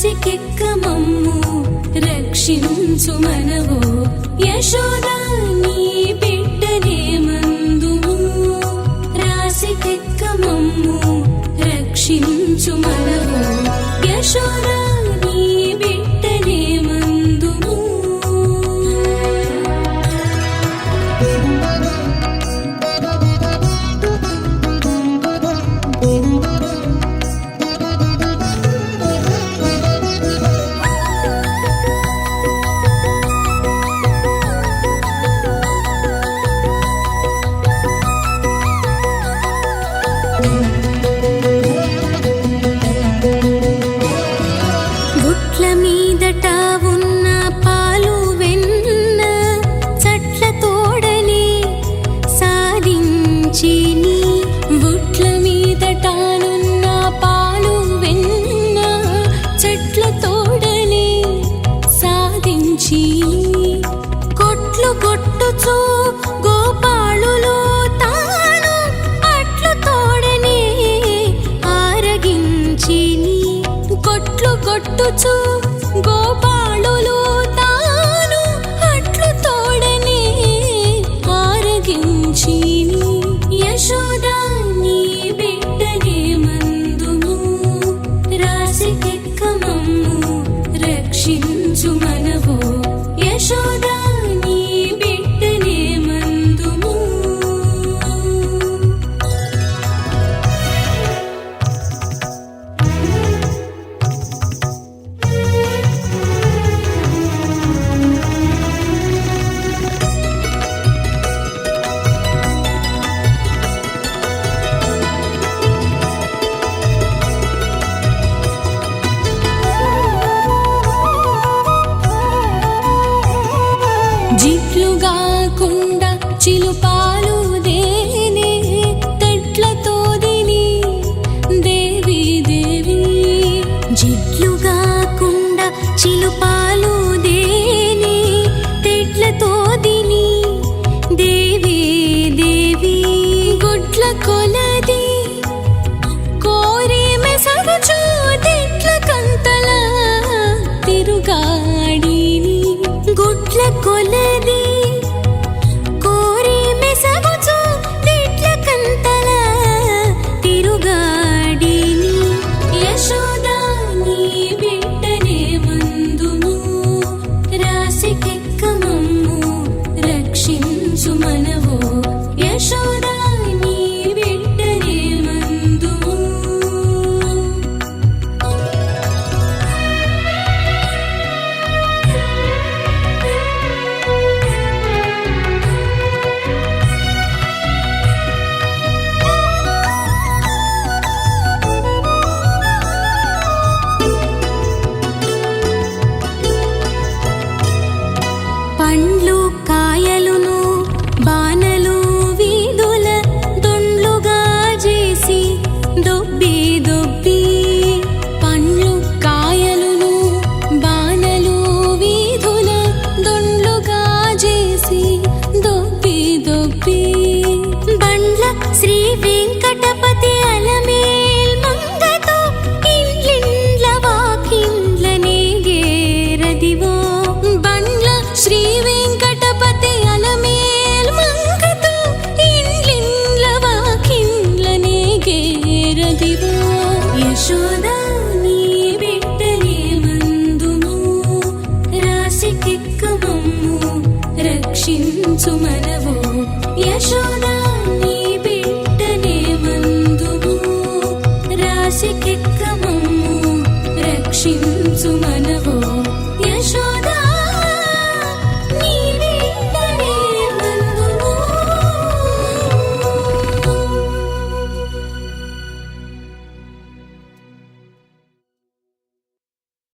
రాశికెక్కమమ్ము రక్షించు మనవో యశోదా నీ బిడ్డనే మందుము రాశికెక్కమమ్ము రక్షించు మనవో యశోదా నీ బిడ్డనే మందుము గుట్ల మీదట ఉన్న పాలు వెన్న చట్ల తోడని సాధించిని గుట్ల మీదటనున్న పాలు వెన్న చెట్ల తోడని సాధించిని కొట్లు కొట్టుచు గోపాళులు తాను అట్లు తోడని ఆరగించిని కొట్లు కొట్టుచు గోపాళులు తాను అట్లు తోడని ఆరగించిని యశోదా నీ బిడ్డనే మందుము రాశికెక్కమమ్ము రక్షించు మనవో యశోదా నీ బిడ్డనే మందుము జిట్లుగాకుండా చిలుపాలు దేనే తెట్లతో దిని దేవి దేవి జిట్లుగాకుండా చిలుపాలు దేనే తెట్లతో దిని దేవి దేవి గుడ్ల కొలది కోరి మెసగుచు తెట్ల కంతల తిరుగాడిని గుడ్ల కొలది కోరి మెసగుచు తెట్ల కంతల తిరుగాడిని యశోదా నీ బిడ్డనే మందుము రాశికెక్కమమ్ము రక్షించు మనవో యశోదా నీ బిడ్డనే మందుము పండ్లు కాయలును బాణలు వీధుల దొండ్లుగా చేసి దొబ్బి దొబ్బి పండ్లు కాయలును బాణలు వీధుల దొండ్లుగా చేసి దొబ్బి దొబ్బి బండ్ల శ్రీ వెంకటపతి అలమేల్ మంగతో ఇండ్లిండ్ల వాకిండ్ల నేగేరదివో బండ్ల శ్రీ వెంకటపతి అలమేల్ మంగతో ఇండ్లిండ్ల వాకిండ్ల నేగేరదివో యశోదా నీ బిడ్డనే మందుము రాశికెక్కమమ్ము రక్షించు మనవో యశోదా నీ బిడ్డనే మందుము రాశికెక్కమమ్ము రక్షించు మనవో